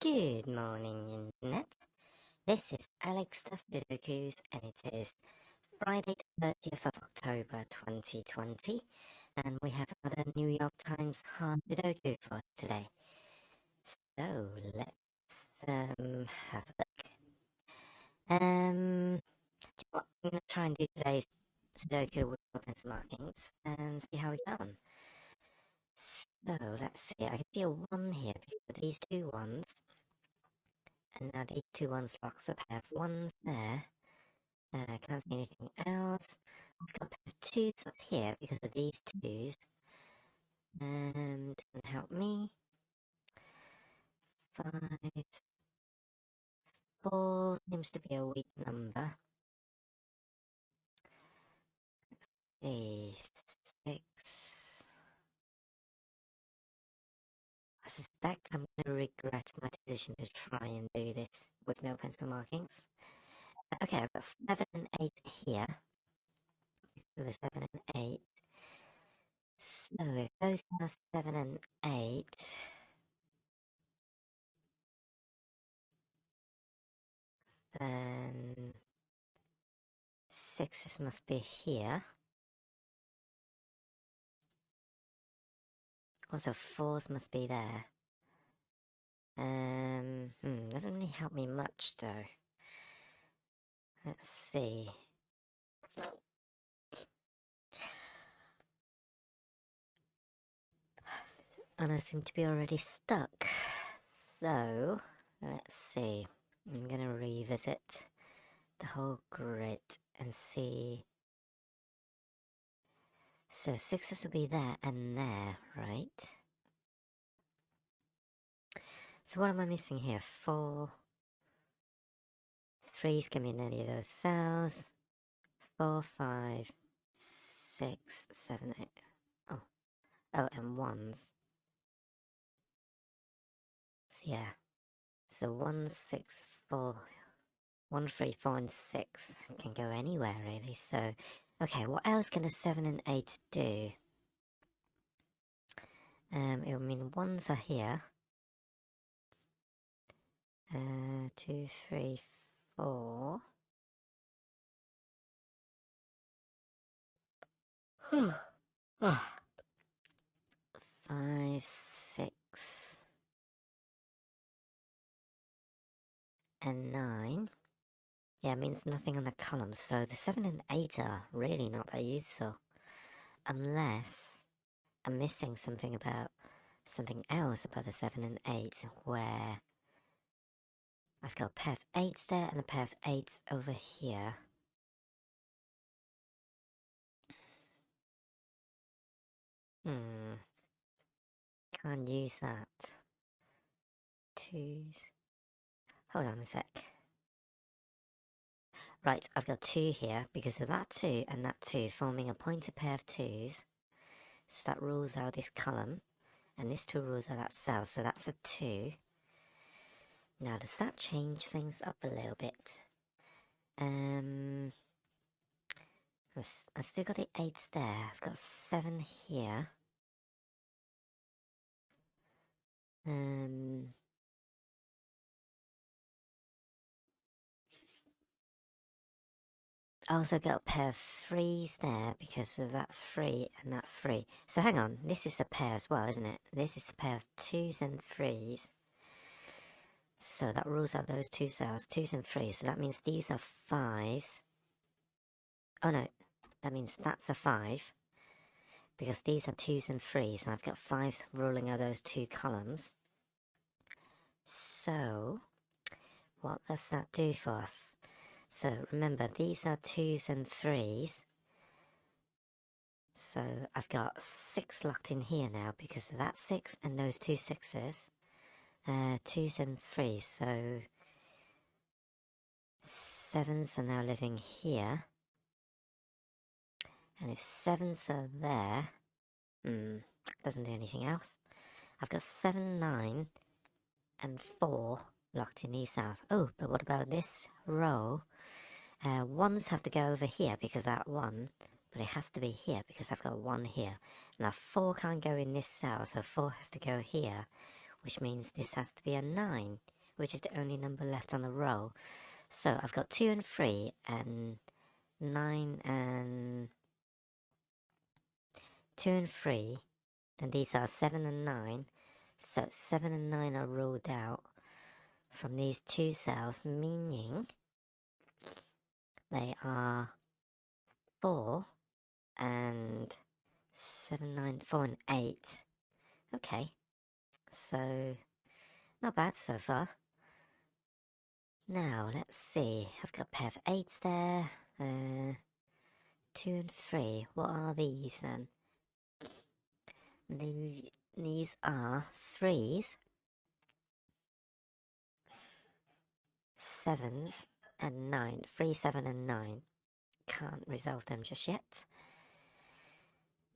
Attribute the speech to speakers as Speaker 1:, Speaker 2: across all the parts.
Speaker 1: Good morning, Internet. This is Alex does Sudokus, and it is Friday, the 30th of October 2020, and we have another New York Times hard Sudoku for today. So let's have a look. I'm going to try and do today's Sudoku with pencil markings and see how we get on. So let's see. I can see a 1 here because of these two ones. And now these two ones locks up. I have ones there. Can't see anything else. I've got a pair of twos up here because of these twos. Doesn't help me. 5, 4 seems to be a weak number. Let's see, 6. I suspect I'm going to regret my decision to try and do this with no pencil markings. Okay, I've got 7 and 8 here. So the 7 and 8. So if those are 7 and 8, then 6s must be here. Also 4s must be there. Doesn't really help me much though. Let's see. And I seem to be already stuck. So, let's see. I'm gonna revisit the whole grid and see. So 6s will be there and there, right? So what am I missing here? 4. 3's can be in any of those cells. 4, 5, 6, 7, 8. Oh, and 1s. So yeah. So 1, 6, 4, 1, 3, 4, and 6 can go anywhere really. So, okay, what else can a 7 and 8 do? It will mean 1s are here. 2, 3, 4. 5, 6, and 9. Yeah, it means nothing on the columns, so the 7 and 8 are really not that useful. Unless I'm missing something else about a 7 and 8, where I've got a pair of 8s there and a pair of 8s over here. Can't use that. 2s. Hold on a sec. Right, I've got 2 here because of that 2 and that 2 forming a pointed pair of 2s. So that rules out this column. And this 2 rules out that cell, so that's a 2. Now, does that change things up a little bit? I've still got the 8s there. I've got 7 here. I also got a pair of 3s there because of that 3 and that 3. So hang on, this is a pair as well, isn't it? This is a pair of 2s and 3s. So that rules out those 2 cells, 2s and 3s. So that means these are 5s. Oh no, that means that's a 5. Because these are 2s and 3s, and I've got 5s ruling out those 2 columns. So, what does that do for us? So, remember, these are 2s and 3s. So, I've got 6 locked in here now because of that 6 and those 2 6s. 2s and 3s, so 7s are now living here. And if 7s are there, doesn't do anything else. I've got 7, 9, and 4 locked in these cells. Oh, but what about this row? 1s have to go over here because that 1, but it has to be here because I've got 1 here. Now 4 can't go in this cell, so 4 has to go here, which means this has to be a 9, which is the only number left on the row. So I've got 2 and 3 and 9 and 2 and 3. Then these are 7 and 9. So 7 and 9 are ruled out from these 2 cells, meaning they are 4 and 7, 9, 4 and 8. Okay, so not bad so far. Now, let's see. I've got a pair of 8s there. 2 and 3. What are these then? These are 3s, 7s, and 9. 3, 7, and 9. Can't resolve them just yet.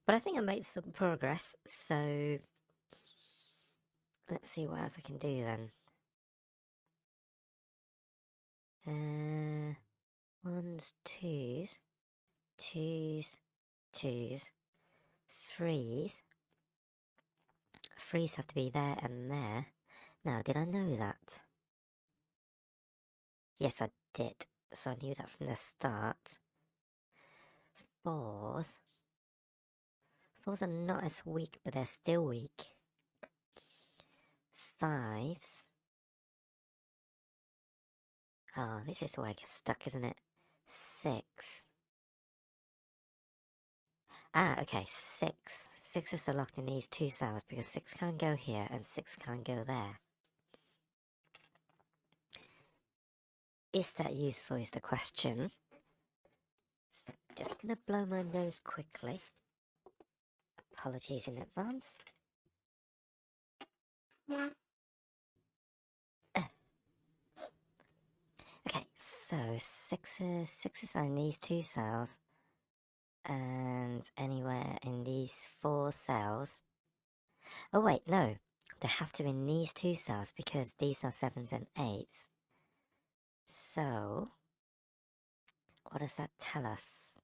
Speaker 1: But I think I made some progress, so let's see what else I can do then. 1s, 2s, 2s, 2s, 3s. 3s have to be there and there. Now, did I know that? Yes, I did. So I knew that from the start. 4s. 4s are not as weak, but they're still weak. 5s. Oh, this is where I get stuck, isn't it? 6. Ah, okay, 6. 6s are locked in these 2 cells because 6 can't go here and 6 can't go there. Is that useful is the question. So just gonna blow my nose quickly. Apologies in advance. Okay, so 6s are in these 2 cells. And anywhere in these 4 cells. Oh wait, no. They have to be in these 2 cells because these are 7s and 8s. So, what does that tell us?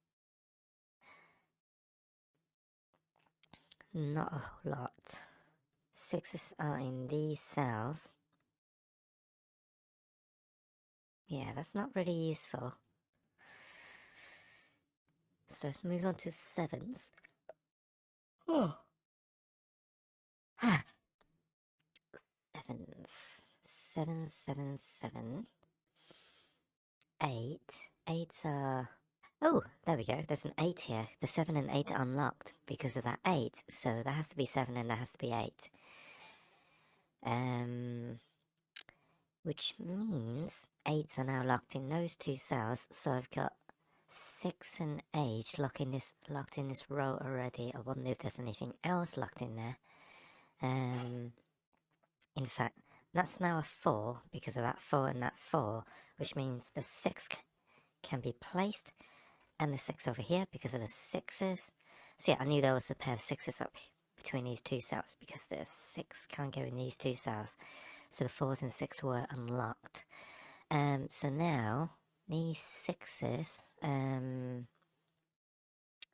Speaker 1: Not a whole lot. 6s are in these cells. Yeah, that's not really useful. So let's move on to 7s. Oh. 7s. 7, 7, 7. 8. 8s are... Oh, there we go. There's an 8 here. The 7 and 8 are unlocked because of that 8. So there has to be 7 and there has to be 8. Which means 8s are now locked in those 2 cells. So I've got 6 and 8 locked in this row already. I wonder if there's anything else locked in there. In fact, that's now a 4 because of that 4 and that 4, which means the 6 can be placed, and the 6 over here because of the 6s. So yeah, I knew there was a pair of 6s up between these 2 cells because the 6 can't go in these 2 cells. So the 4s and 6 were unlocked. So now these 6s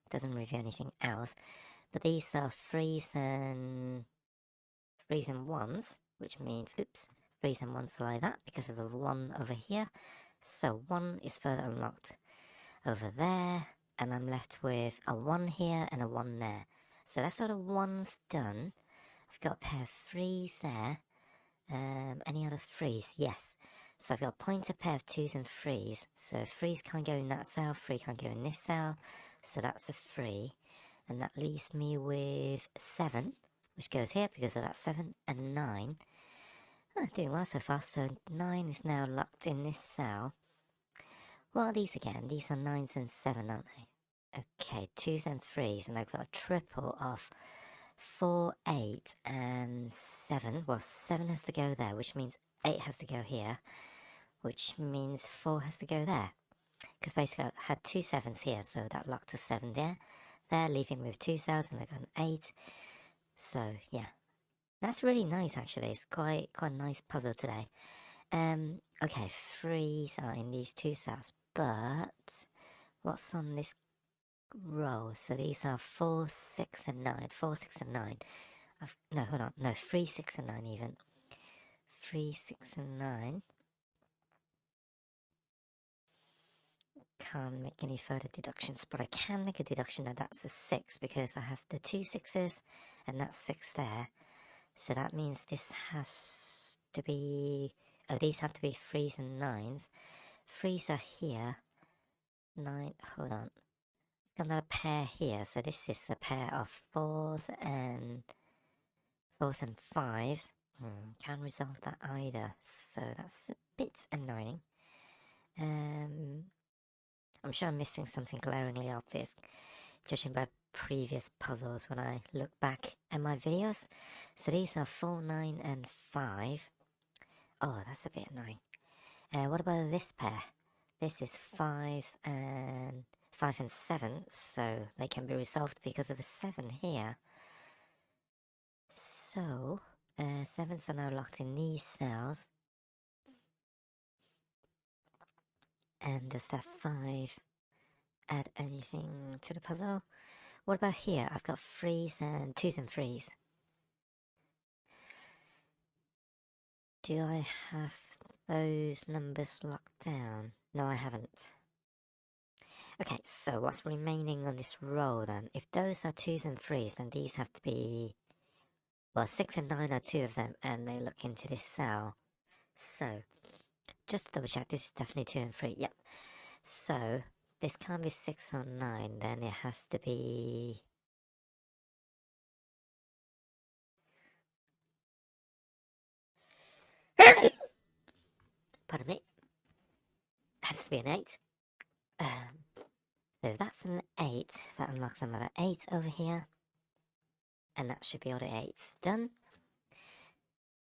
Speaker 1: doesn't reveal anything else, but these are 3s and 1s, which means, oops, 3s and 1s like that because of the 1 over here. So 1 is further unlocked over there, and I'm left with a 1 here and a 1 there. So that's sort of 1's done. I've got a pair of 3s there. Any other 3s? Yes. So I've got a pointer pair of 2s and 3s. So 3s can't go in that cell, 3 can't go in this cell. So that's a 3. And that leaves me with 7, which goes here because of that 7, and 9. Oh, doing well so far. So 9 is now locked in this cell. What are these again? These are 9s and 7, aren't they? Okay, 2s and 3s, and I've got a triple of 4, 8, and 7. Well, 7 has to go there, which means 8 has to go here, which means 4 has to go there. Because basically I had 2 7s here, so that locked a 7 there. There, leaving with 2 cells, and I got an 8. So, yeah. That's really nice, actually. It's quite a nice puzzle today. Okay, 3s are in these 2 cells, but what's on this row? So these are 4, 6, and 9. 4, 6, and 9. No, hold on. No, 3, 6, and 9 even. 3, 6 and 9. Can't make any further deductions, but I can make a deduction that that's a 6 because I have the 2 6s and that's 6 there. So that means this has to be... oh, these have to be 3s and 9s. 3s are here. 9... hold on. Got another pair here, so this is a pair of 4s and 5s. Can't resolve that either, so that's a bit annoying. I'm sure I'm missing something glaringly obvious, judging by previous puzzles when I look back at my videos. So these are 4, 9 and 5. Oh, that's a bit annoying. What about this pair? This is 5 and 7, so they can be resolved because of a 7 here. So, 7s are now locked in these cells. And does that 5 add anything to the puzzle? What about here? I've got 3s and 2s and 3s. Do I have those numbers locked down? No, I haven't. Okay, so what's remaining on this row then? If those are 2s and 3s, then these have to be... well, 6 and 9 are 2 of them, and they look into this cell. So, just to double check, this is definitely 2 and 3, yep. So, this can't be 6 or 9, then it has to be... pardon me. It has to be an 8. So that's an 8. That unlocks another 8 over here. And that should be all the 8s done.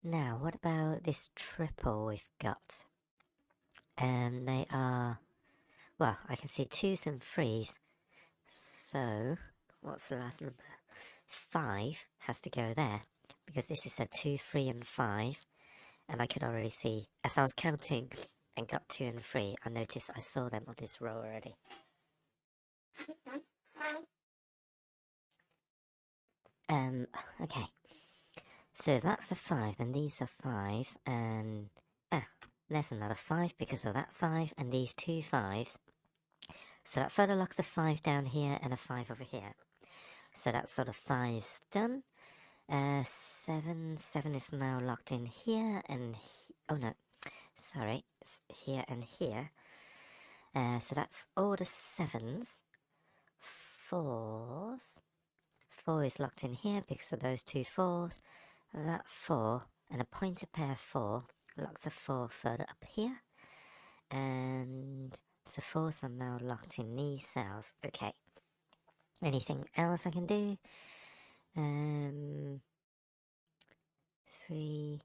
Speaker 1: Now, what about this triple we've got? They are... well, I can see 2s and 3s. So, what's the last number? 5 has to go there. Because this is a 2, 3 and 5. And I could already see, as I was counting and got 2 and 3, I noticed I saw them on this row already. Okay. So that's a 5, then these are 5s, and... there's another 5 because of that 5, and these 2 5s. So that further locks a 5 down here and a 5 over here. So that's sort of 5's done. 7 is now locked in here and oh no, sorry, it's here and here. So that's all the 7s. 4s. 4 is locked in here because of those 2 4s. That 4 and a pointer pair 4 locks a 4 further up here. And so 4s are now locked in these cells. Okay. Anything else I can do? 3.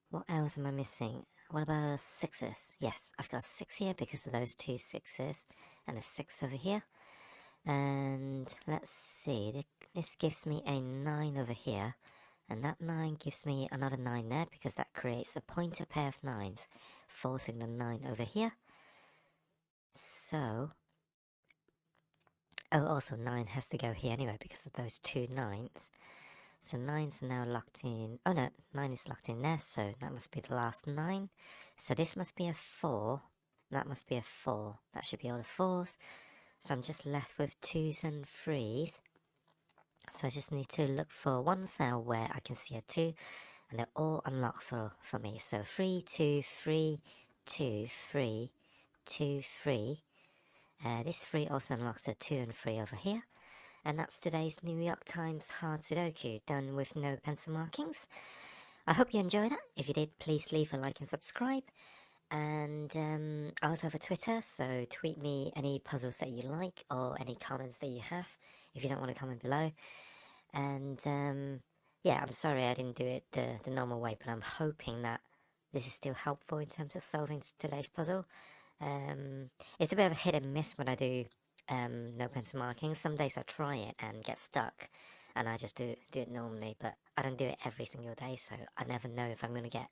Speaker 1: What else am I missing? What about 6s? Yes, I've got 6 here because of those 2 6s and a 6 over here. And let's see, this gives me a 9 over here. And that 9 gives me another 9 there because that creates a pointer pair of 9s, forcing the 9 over here. So... oh, also 9 has to go here anyway because of those 2 9s. So 9's now locked in... oh no, 9 is locked in there, so that must be the last 9. So this must be a 4. That must be a 4. That should be all the 4s. So I'm just left with 2s and 3s. So I just need to look for one cell where I can see a 2. And they're all unlocked for me. So 3, 2, 3, 2, 3, 2, 3. This 3 also unlocks a 2 and 3 over here. And that's today's New York Times hard Sudoku, done with no pencil markings. I hope you enjoyed it. If you did, please leave a like and subscribe. And I also have a Twitter, so tweet me any puzzles that you like or any comments that you have, if you don't want to comment below. And yeah, I'm sorry I didn't do it the normal way, but I'm hoping that this is still helpful in terms of solving today's puzzle. It's a bit of a hit and miss when I do no pencil markings. Some days I try it and get stuck, and I just do it normally, but I don't do it every single day, so I never know if I'm going to get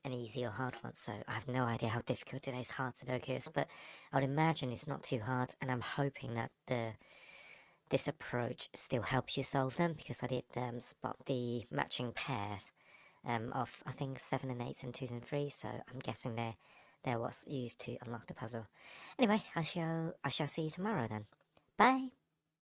Speaker 1: an easy or hard one. So I have no idea how difficult today's hard Sudoku is, but I would imagine it's not too hard, and I'm hoping that this approach still helps you solve them, because I did spot the matching pairs of I think 7 and 8s and 2s and 3s. So I'm guessing they're what's used to unlock the puzzle. Anyway, I shall see you tomorrow then. Bye.